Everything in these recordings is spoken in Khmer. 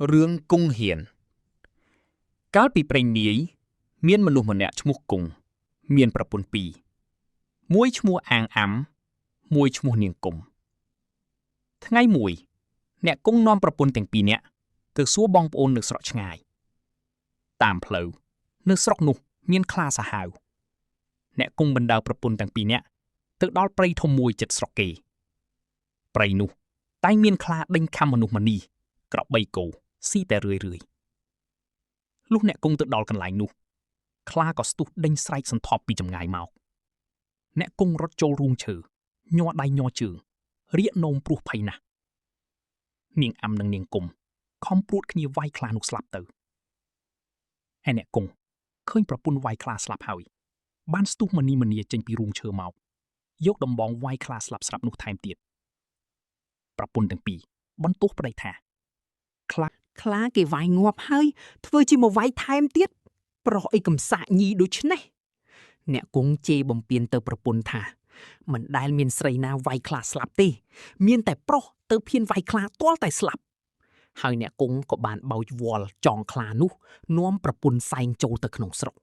រឿងគង់ហ៊ានកាលពីព្រេងនាយមានមនុស្សម្នាក់ឈ្មោះគង់មានប្រពន្ធពីរមួយឈ្មោះអាងអាំមួយឈ្មោះនាងគង់ថ្ងៃមួយអ្នកគង់នាំប្រពន្ធទាំងពីរនាក់ទៅសួរបងប្អូននៅស្រុកឆ្ងាយតាមផ្លូវនៅស្រុកនោះមានខ្លាសាហាវអ្នកគង់បណ្ដៅប្រពន្ធទាំងពីរនាក់ទៅដល់ព្រៃធំមួយជិតស្រុកគេព្រៃនោះតែងមានខ្លាដេញខាំមនុស្សម្នីក្របីគោស៊ីតែរឿយលុះអ្នកគង់ទៅដល់កន្លែងនោះខ្លាក៏ស្ទុះដេញស្រែកសន្ធាប់ពីចម្ងាយមកអ្នកគង់រត់ចូលរូងឈើញ័រដៃញ័រជើងរៀកនោមព្រោះភ័យណាស់នាងអាំនិងនាងគង់ខំព្រួតគ្នាវាយខ្លានោះស្លាប់ទៅហើយអ្នកគង់ឃើញប្រពន្ធវាយខ្លាស្លាប់ហើយបានស្ទុះមនីមនីចេញពីរូងឈើមកយកដំបងវាយខ្លាស្លាប់ស្រាប់នោះថែមទៀតប្រពន្ធទាំងពីរបន្ទោសប្តីថាខ្លាគេវាយងាប់ហើយធ្វើជាមកវាយថែមទៀតប្រុសអីកំសាកញីដូចនេះអ្នកគង់ជេរបំពេញទៅប្រពន្ធថាមិនដែលមានស្រីណាវាយខ្លាស្លាប់ទេមានតែប្រុសទៅភៀនវាយខ្លាទាល់តែស្លាប់ហើយអ្នកគង់ក៏បានបោចវល់ចងខ្លានោះនាំប្រពន្ធសែងចូលទៅក្នុងស្រុក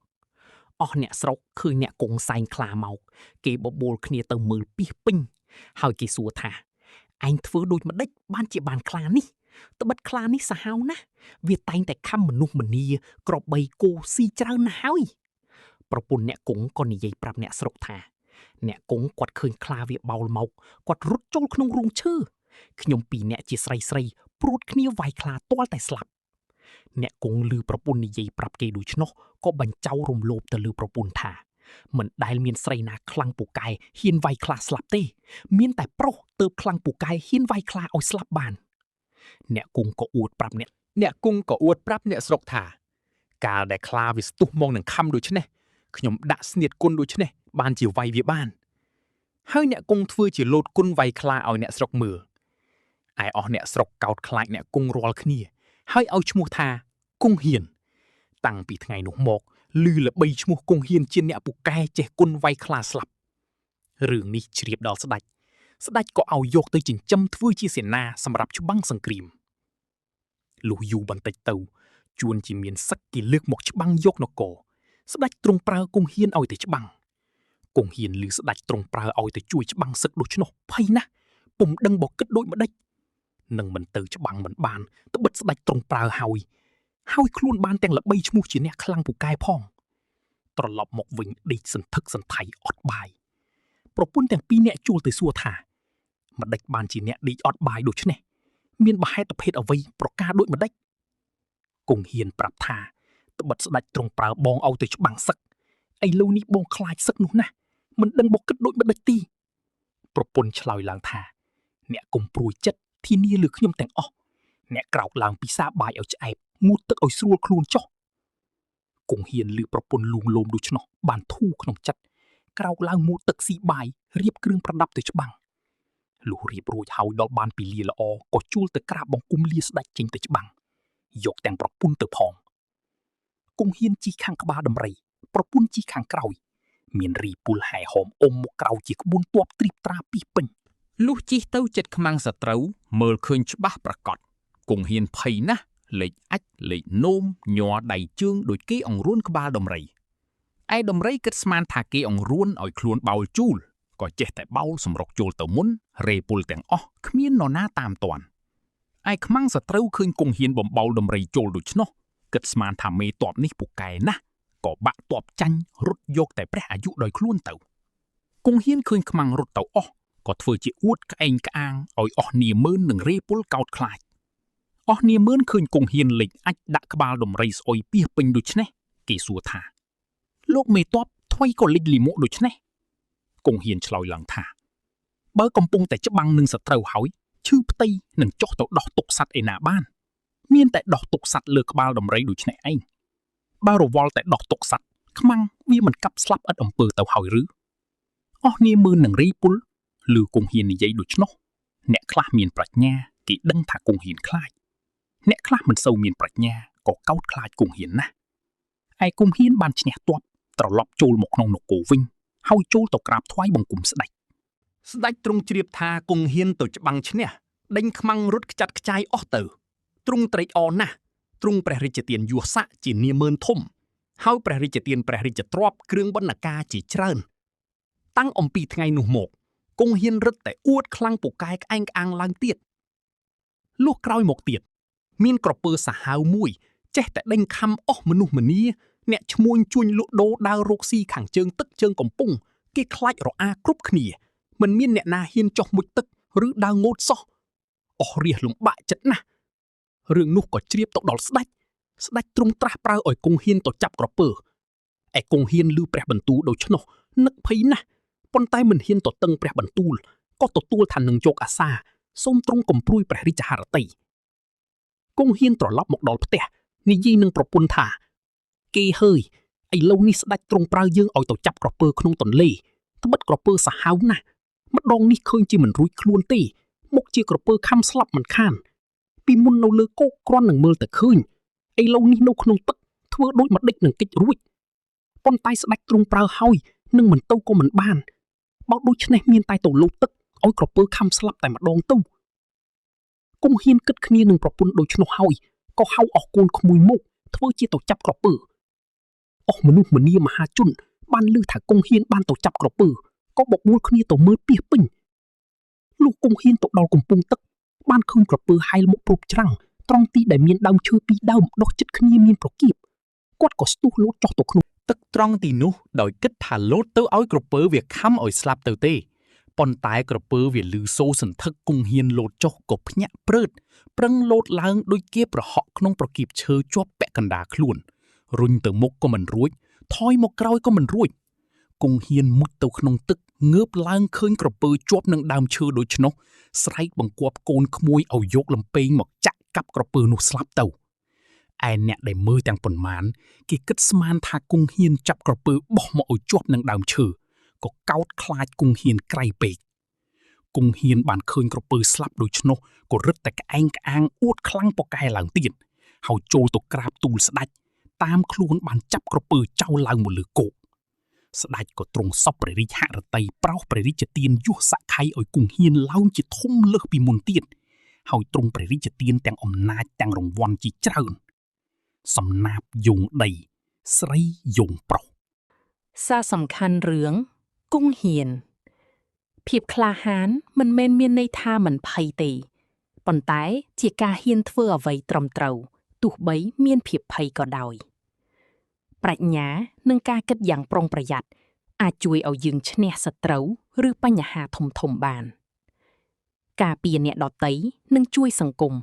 អស់អ្នកស្រុកឃើញអ្នកគង់សែងខ្លាមកគេបបួលគ្នាទៅមើលពីសពេញហើយគេសួរថាឯងធ្វើដូចម្ដេចបានជាបានខ្លានេះត្បិតខ្លានេះសាហាវណាស់វាតែងតែខំមនុស្សម្នាក្របីគោស៊ីច្រើនណាស់ហើយប្រពន្ធអ្នកគង់ក៏និយាយប្រាប់អ្នកស្រុកថាអ្នកគង់គាត់ឃើញខ្លាវាបោលមកគាត់រត់ចូលក្នុងរូងឈើខ្ញុំពីរអ្នកជាស្រីព្រួតគ្នាវាយខ្លាទាល់តែស្លាប់អ្នកគង់ឮប្រពន្ធនិយាយប្រាប់គេដូច្នោះក៏បញ្ចោរំលោភទៅលើប្រពន្ធថាមិនដែលមានស្រីណាខ្លាំងពូកែហ៊ានវាយខ្លាស្លាប់ទេមានតែប្រុសទើបខ្លាំងពូកែហ៊ានវាយខ្លាឲ្យស្លាប់បានអ្នកគង់ក៏អួតប្រាប់អ្នកស្រុកថាកាលដែលខ្លាវាស្ទុះមកនឹងខំដូចនេះខ្ញុំដាក់ស្នៀតគុណដូចនេះបានជាវាយវាបានហើយអ្នកគង់ធ្វើជាលោតគុណវាយខ្លាឲ្យអ្នកស្រុកមើលឯអស់អ្នកស្រុកកោតខ្លាចអ្នកគង់រាល់គ្នាហើយឲ្យឈ្មោះថាគង់ហ៊ានតាំងពីថ្ងៃនោះមកឮល្បីឈ្មោះគង់ហ៊ានជាអ្នកពូកែចេះគុណវាយខ្លាស្លាប់រឿងនេះជ្រាបដល់ស្ដេចក៏ឲ្យយកទៅចិញ្ចឹមធ្វើជាសេនាសម្រាប់ច្បាំងសង្គ្រាមលុះយូរបន្តិចទៅជួនជាមានសឹកគេលើកមកច្បាំងយកនគរស្ដេចទ្រង់ប្រើគង់ហ៊ានឲ្យទៅច្បាំងគង់ហ៊ានឮស្ដេចទ្រង់ប្រើឲ្យទៅជួយច្បាំងសឹកដូច្នោះភ័យណាស់ពុំដឹងបើគិតដូចម្ដេចនឹងមិនទៅច្បាំងមិនបានត្បិតស្ដេចទ្រង់ប្រើហើយខ្លួនបានទាំងល្បីឈ្មោះជាអ្នកខ្លាំងពូកែផងត្រឡប់មកវិញដេកសន្ធឹកសន្ថៃអត់បាយប្រពន្ធទាំងពីរអ្នកជួលទៅសួរថាម្ដេចបានជាអ្នកដេកអត់បាយដូចនេះមានបហេតុភេទអ្វីប្រការដូចម្ដេចគង់ហ៊ានប្រាប់ថាត្បិតស្ដេចទ្រង់ប្រើបងឲ្យទៅច្បាំងសឹកឥឡូវនេះបងខ្លាចសឹកនោះណាស់មិនដឹងបកគិតដូចម្ដេចទីប្រពន្ធឆ្លើយឡើងថាអ្នកកុំព្រួយចិត្តធានាលើខ្ញុំទាំងអស់អ្នកក្រោកឡើងពីសាបាយឲ្យឆ្អែតងូតទឹកឲ្យស្រួលខ្លួនចុះគង់ហ៊ានឮប្រពន្ធលួងលោមដូច្នោះបានធូរក្នុងចិត្តក្រោកឡើងងូតទឹកស៊ីបាយរៀបគ្រឿងប្រដាប់ទៅច្បាំងលុះរៀបរួចហើយដល់បានពីលាល្អក៏ជួលទៅក្រាបបង្គំលាស្ដេចចេញទៅច្បាំងយកទាំងប្រពន្ធទៅផងគង់ហ៊ានជិះខាងក្បាលដំរីប្រពន្ធជិះខាងក្រោយមានរីពុលហែហោមអុំមកក្រោយជាក្បួនទ័ពត្រៀបត្រាពីពេញលុះជិះទៅចិត្តខ្មាំងសត្រូវមើលឃើញច្បាស់ប្រកបគង់ហ៊ានភ័យណាស់លេចអាចលេចនោមញ័រដៃជើងដូចគេអង្រួនក្បាលដំរីឯដំរីគិតស្មានថាគេអង្រួនឲ្យខ្លួនបោលជូលក៏ចេះតែបោលសម្រុកចូលទៅមុនរេពុលទាំងអស់គ្មាននរណាតាមតាន់ឯខ្មាំងសត្រូវឃើញគង់ហ៊ានបំបោលដំរីចូលដូច្នោះគិតស្មានថាមេទ័ពនេះពូកែណាស់ក៏បាក់ទ័ពចាញ់រត់យកតែព្រះអាយុដោយខ្លួនទៅគង់ហ៊ានឃើញខ្មាំងរត់ទៅអស់ក៏ធ្វើជាអួតក្អេងក្អាងឲ្យអស់នាម៉ឺននិងរេពុលកោតខ្លាចអស់នាម៉ឺនឃើញគង់ហ៊ានលេចអាចដាក់ក្បាលដំរីស្អុយពីពេញដូច្នេះគេសួរថាលោកមេទ័ពថ្មីក៏លេចលិមកដូច្នេះគង់ហ៊ានឆ្លើយឡើងថាបើកំពុងតែច្បាំងនឹងសត្រូវហើយឈឺផ្ទៃនឹងចុះទៅដោះទុកសัตว์ឯណាបានមានតែដោះទុកសัตว์លើក្បាលដំរីដូច្នេះឯងបើរវល់តែដោះទុកសัตว์ខ្មាំងវាមិនកាប់ស្លាប់ឥតអំពើទៅហើយឬអស់នាម៉ឺននឹងរីពុលឮគង់ហ៊ាននិយាយដូច្នោះអ្នកខ្លះមានប្រាជ្ញាគេដឹងថាគង់ហ៊ានខ្លាចអ្នកខ្លះមិនសូវមានប្រាជ្ញាក៏កោតខ្លាចគង់ហ៊ានណាស់ឯគង់ហ៊ានបានឈ្នះទ័ពត្រឡប់ចូលមកក្នុងនគរវិញហើយចូលទៅក្រាបថ្វាយបង្គំស្ដេចទ្រង់ជ្រាបថាគង់ហ៊ានទៅច្បាំងឈ្នះដេញខ្មាំងរត់ខ្ចាត់ខ្ចាយអស់ទៅ ទ្រង់ត្រេកអរណាស់ទ្រង់ព្រះរាជទានយស័ក្តិជានាម៉ឺនធំហើយព្រះរាជទានព្រះរាជទ្រព្យគ្រឿងបណ្ណការជាច្រើនតាំងអំពីថ្ងៃនោះមកគង់ហ៊ានរឹតតែអួតខ្លាំងពូកែក្អែងក្អាងឡើងទៀតលុះក្រោយមកទៀតមានក្រពើសាហាវមួយចេះតែដេញខំអស់មនុស្សម្នាអ្នកឈ្មួញជួញលក់ដូរដើររកស៊ីខាងជើងទឹកជើងកំពុងគេខ្លាចរអាគ្រប់គ្នាមិនមានអ្នកណាហ៊ានចុះមុជទឹកឬដើรงូតសោះអស់រាសលំបាកចិត្តណាស់រឿងនោះក៏ជ្រាបទៅដល់ស្ដេចទ្រង់ត្រាស់ប្រើឲ្យគង់ហ៊ានទៅចាប់ក្រពើឯគង់ហ៊ានឮព្រះបន្ទូលដូច្នោះនឹកភ័យណាស់ប៉ុន្តែមិនហ៊ានទៅតឹងព្រះបន្ទូលក៏ទទួលថានឹងយកអាសាសូមទ្រង់កំព្រួយព្រះរាជហឫទ័យគង់ហ៊ានត្រឡប់មកដល់ផ្ទះនិយាយនឹងប្រពន្ធថាគេហើយឥឡូវនេះស្ដេចទ្រង់ប្រើយើងឲ្យទៅចាប់ក្រពើក្នុងទន្លេត្បិតក្រពើសាហាវណាស់ម្ដងនេះឃើញជាមិនរួចខ្លួនទេមុខជាក្រពើខំស្លាប់មិនខានពីមុននៅលើគោកគ្រាន់នឹងមើលតែឃើញឥឡូវនេះនៅក្នុងទឹកធ្វើដូចមកដេចនឹងកិច្ចរួចប៉ុន្តែស្ដេចទ្រង់ប្រើហើយនឹងមិនទៅក៏មិនបានបើដូច្នេះមានតែទៅលោតទឹកឲ្យក្រពើខំស្លាប់តែម្ដងទៅគង់ហ៊ានគិតគ្នានឹងប្រពន្ធដូច្នោះហើយក៏ហៅអស់កូនក្មួយមកធ្វើជាទៅចាប់ក្រពើអស់មនុស្សម្នាមហាជនបានឮថាគង់ហ៊ានបានទៅចាប់ក្រពើក៏បបួលគ្នាទៅមើលពាសពេញលោកគង់ហ៊ានទៅដល់កំពង់ទឹកបានឃើញក្រពើហែលមកព្រុបច្រាំងត្រង់ទីដែលមានដើមឈើពីរដើមដុះជិតគ្នាមានប្រគៀបគាត់ក៏ស្ទុះលោតចុះទៅក្នុងទឹកត្រង់ទីនោះដោយគិតថាលោតទៅឲ្យក្រពើវាខំឲ្យស្លាប់ទៅទេប៉ុន្តែក្រពើវាលឺសូរសន្ធឹកគង់ហ៊ានលោតចុះក៏ភ្ញាក់ព្រឺតប្រឹងលោតឡើងដូចគេប្រហក់ក្នុងប្រគៀបឈើជាប់ពាក់កណ្ដាលខ្លួនរុញទៅមុខក៏មិនរួចថយមកក្រោយក៏មិនរួចគង់ហ៊ានមុជទៅក្នុងទឹកងើបឡើងឃើញក្រពើជាប់នឹងដើមឈើដូច្នោះស្រែកបង្គាប់កូនក្មួយឲ្យយកលំពែងមកចាក់កាប់ក្រពើនោះស្លាប់ទៅឯអ្នកដែលមើលទាំងប៉ុន្មានគេគិតស្មានថាគង់ហ៊ានចាប់ក្រពើបោះមកឲ្យជាប់នឹងដើមឈើក៏កោតខ្លាចគង់ហ៊ានក្រៃពេកគង់ហ៊ានបានឃើញក្រពើស្លាប់ដូច្នោះក៏រឹតតែក្អែងក្អាងអួតខ្លាំងពូកែឡើងទៀតហើយចូលទៅក្រាបទូលស្ដេចតាមខ្លួនបានចាប់ក្រពើចោលឡើងមកលើគោកស្ដេចក៏ទ្រង់សពព្រះរាជហឫទ័យប្រោសព្រះរាជទានយស័ក្តិខៃឲ្យគង់ហ៊ានឡើងជាធំលើសពីមុនទៀតហើយទ្រង់ព្រះរាជទានទាំងអំណាចទាំងរង្វាន់ជាច្រើនសំណាបយងដីស្រីយងប្រុសសារសំខាន់រឿងគង់ហ៊ានភាពក្លាហានមិនមែនមានន័យថាមិនភ័យទេប៉ុន្តែជាការហ៊ានធ្វើអ្វីត្រឹមត្រូវទោះបីមានភាពភ័យក៏ដោយប្រាជ្ញានិងការគិតយ៉ាងប្រុងប្រយ័ត្នអាចជួយឲ្យយើងឈ្នះសត្រូវឬបញ្ហាធំៗបានការពារអ្នកដទៃនិងជួយសង្គម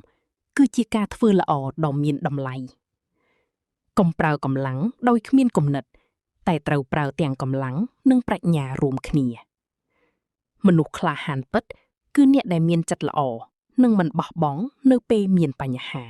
គឺជាការធ្វើល្អដ៏មានតម្លៃកុំប្រើកម្លាំងដោយគ្មានគំនិតតែត្រូវប្រើទាំងកម្លាំងនិងប្រាជ្ញារួមគ្នាមនុស្សក្លាហានពិតគឺអ្នកដែលមានចិត្តល្អនិងមិនបោះបង់នៅពេលមានបញ្ហា